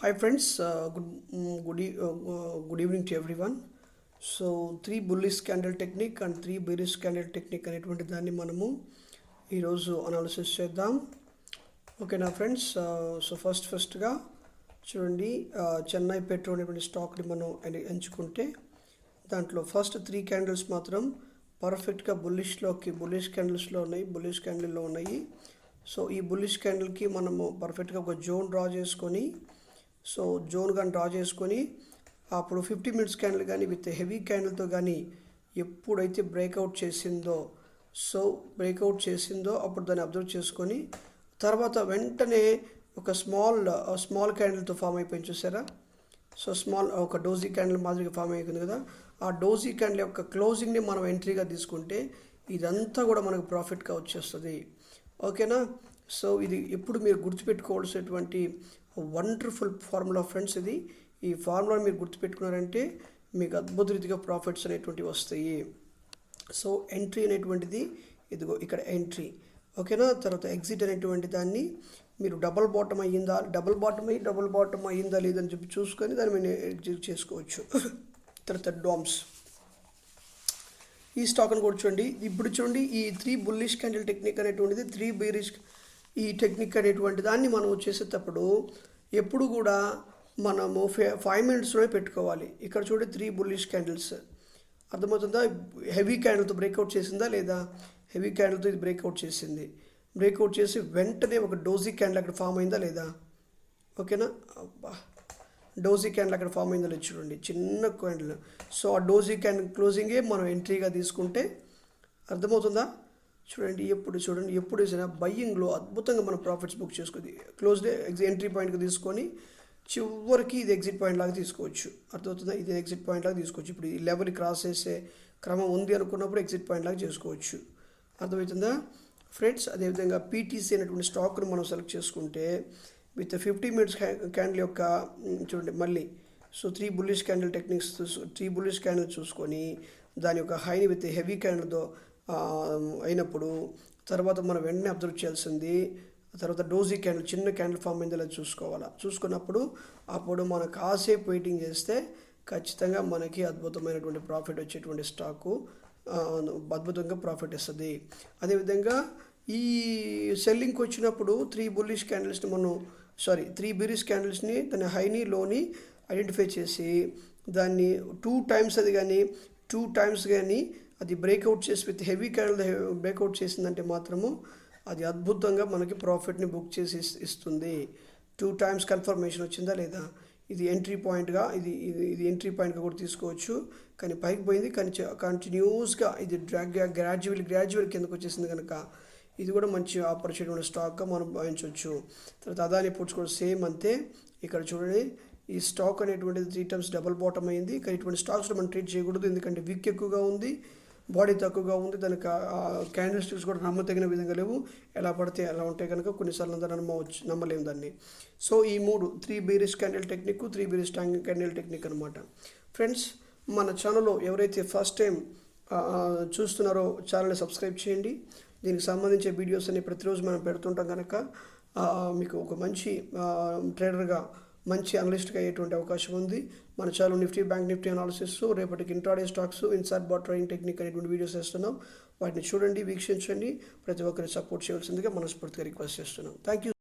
Hi friends, good evening to everyone. So 3 bullish candle technique and 3 bearish candle technique అనేటువంటి దాన్ని మనము ఈరోజు analysis చేద్దాం. ఓకేనా ఫ్రెండ్స్. సో ఫస్ట్గా చూడండి, చెన్నై పెట్రో అనేటువంటి స్టాక్ని మనం ఎంచుకుంటే దాంట్లో ఫస్ట్ 3 క్యాండిల్స్ మాత్రం పర్ఫెక్ట్గా బుల్లిష్ క్యాండిల్లో ఉన్నాయి. సో ఈ బుల్లిష్ క్యాండిల్కి మనము పర్ఫెక్ట్గా ఒక జోన్ డ్రా చేసుకొని, సో జోన్ కానీ డ్రా చేసుకొని అప్పుడు 50 మినిట్స్ క్యాండిల్ కానీ విత్ హెవీ క్యాండిల్తో కానీ ఎప్పుడైతే బ్రేక్అవుట్ చేసిందో అప్పుడు దాన్ని అబ్జర్వ్ చేసుకొని తర్వాత వెంటనే ఒక స్మాల్ క్యాండిల్తో ఫామ్ అయిపోయింది, చూసారా? సో ఒక డోజీ క్యాండిల్ మాదిరిగా ఫామ్ అయిపోయింది కదా. ఆ డోజీ క్యాండిల్ యొక్క క్లోజింగ్ని మనం ఎంట్రీగా తీసుకుంటే ఇదంతా కూడా మనకు ప్రాఫిట్గా వచ్చేస్తుంది. ఓకేనా? సో ఇది ఎప్పుడు మీరు గుర్తుపెట్టుకోవాల్సినటువంటి వండర్ఫుల్ ఫార్ములా ఫ్రెండ్స్. ఈ ఫార్ములా మీరు గుర్తుపెట్టుకున్నారంటే మీకు అద్భుత రీతిగా ప్రాఫిట్స్ అనేటువంటివి వస్తాయి. సో ఎంట్రీ అనేటువంటిది ఇదిగో ఇక్కడ ఎంట్రీ. ఓకేనా? తర్వాత ఎగ్జిట్ అనేటువంటి దాన్ని మీరు డబుల్ బాటమ్ అయ్యిందా లేదని చెప్పి చూసుకొని దాన్ని మీరు ఎగ్జిట్ చేసుకోవచ్చు. తర్వాత డామ్స్ ఈ స్టాక్ని కూడా చూడండి. ఇప్పుడు చూడండి, ఈ 3 బుల్లిష్ క్యాండిల్ టెక్నిక్ అనేటువంటిది 3 బేరిష్ ఈ టెక్నిక్ అనేటువంటి దాన్ని మనం చేసేటప్పుడు ఎప్పుడు కూడా మనము 5 మినిట్స్లోనే పెట్టుకోవాలి. ఇక్కడ చూడండి 3 బుల్లిష్ క్యాండిల్స్, అర్థమవుతుందా? హెవీ క్యాండిల్తో బ్రేక్అవుట్ చేసిందా లేదా? హెవీ క్యాండిల్తో ఇది బ్రేక్అవుట్ చేసి వెంటనే ఒక డోజీ క్యాండిల్ అక్కడ ఫామ్ అయిందా లేదా? ఓకేనా? డోజీ క్యాండిల్ అక్కడ ఫామ్ అయిందా లేదు చూడండి, చిన్న క్యాండిల్. సో ఆ డోజీ క్యాండిల్ క్లోజింగే మనం ఎంట్రీగా తీసుకుంటే అర్థమవుతుందా? చూడండి ఎప్పుడు వేసినా బయ్యింగ్లో అద్భుతంగా మనం ప్రాఫిట్స్ బుక్ చేసుకుంది. క్లోజ్డ్ ఎంట్రీ పాయింట్కి తీసుకొని చివరికి ఇది ఎగ్జిట్ పాయింట్ లాగా తీసుకోవచ్చు. అర్థమవుతుందా? ఇది ఎగ్జిట్ పాయింట్ లాగా తీసుకోవచ్చు. ఇప్పుడు ఈ లెవెల్ క్రాస్ చేసే క్రమం ఉంది అనుకున్నప్పుడు ఎగ్జిట్ పాయింట్ లాగా చేసుకోవచ్చు. అర్థమవుతుందా ఫ్రెండ్స్? అదేవిధంగా పీటీసీ అనేటువంటి స్టాక్ను మనం సెలెక్ట్ చేసుకుంటే విత్ 50 మినిట్స్ క్యాండిల్ యొక్క చూడండి మళ్ళీ. So 3 bullish candle techniques 3 bullish candle చూసుకొని దాని యొక్క హైని విత్ హెవీ క్యాండిల్తో అయినప్పుడు తర్వాత మనం వెంటనే అబ్జర్వ్ చేయాల్సింది తర్వాత డోజీ క్యాండిల్ చిన్న క్యాండిల్ ఫామ్ అయిందో లేదా చూసుకున్నప్పుడు అప్పుడు మనం కాసేపు వెయిటింగ్ చేస్తే ఖచ్చితంగా మనకి అద్భుతమైనటువంటి ప్రాఫిట్ వచ్చేటువంటి స్టాకు అద్భుతంగా ప్రాఫిట్ ఇస్తుంది. అదేవిధంగా ఈ సెల్లింగ్కి వచ్చినప్పుడు 3 బేరిష్ క్యాండిల్స్ని దాని హైని లోని ఐడెంటిఫై చేసి దాన్ని 2 టైమ్స్ కానీ అది బ్రేక్అవుట్ చేసి విత్ హెవీ క్యాండిల్ బ్రేక్అవుట్ చేసిందంటే మాత్రము అది అద్భుతంగా మనకి ప్రాఫిట్ని బుక్ చేసి ఇస్తుంది. 2 టైమ్స్ కన్ఫర్మేషన్ వచ్చిందా లేదా? ఇది ఎంట్రీ పాయింట్గా ఇది ఎంట్రీ పాయింట్గా కూడా తీసుకోవచ్చు. కానీ పైకి పోయింది, కానీ కంటిన్యూస్గా ఇది గ్రాడ్యువల్ కిందకు వచ్చేసింది కనుక ఇది కూడా మంచి ఆపర్చునిటీ స్టాక్గా మనం భావించవచ్చు. తర్వాత అదాని పుట్స్ కూడా సేమ్ అంతే. ఇక్కడ చూడండి, ఈ స్టాక్ అనేటువంటిది 3 టైమ్స్ డబుల్ బాటమ్ అయింది. కానీ ఇటువంటి స్టాక్స్లో మనం ట్రేడ్ చేయకూడదు, ఎందుకంటే విక్ ఎక్కువగా ఉంది, బాడీ తక్కువగా ఉంది, దానికి క్యాండిల్ స్టిక్స్ కూడా నమ్మతగిన విధంగా లేవు. ఎలా పడితే ఎలా ఉంటాయి కనుక కొన్నిసార్లు నమ్మలేము దాన్ని. సో ఈ 3 bearish candle technique 3 bearish candle technique అనమాట. ఫ్రెండ్స్, మన ఛానల్లో ఎవరైతే ఫస్ట్ టైం చూస్తున్నారో ఛానల్ని సబ్స్క్రైబ్ చేయండి. దీనికి సంబంధించిన వీడియోస్ అన్ని ప్రతిరోజు మనం పెడుతుంటాం కనుక మీకు ఒక మంచి ట్రేడర్గా మంచి అనలిస్ట్గా అయ్యేటువంటి అవకాశం ఉంది. మన channel Nifty, bank Nifty analysis, రేపటికి intraday stocks, inside bot trading technique అనేటువంటి వీడియోస్ చేస్తున్నాం. వాటిని చూడండి, వీక్షించండి. ప్రతి ఒక్కరిని సపోర్ట్ చేయాల్సిందిగా మనస్ఫూర్తిగా రిక్వెస్ట్ చేస్తున్నాం. Thank you.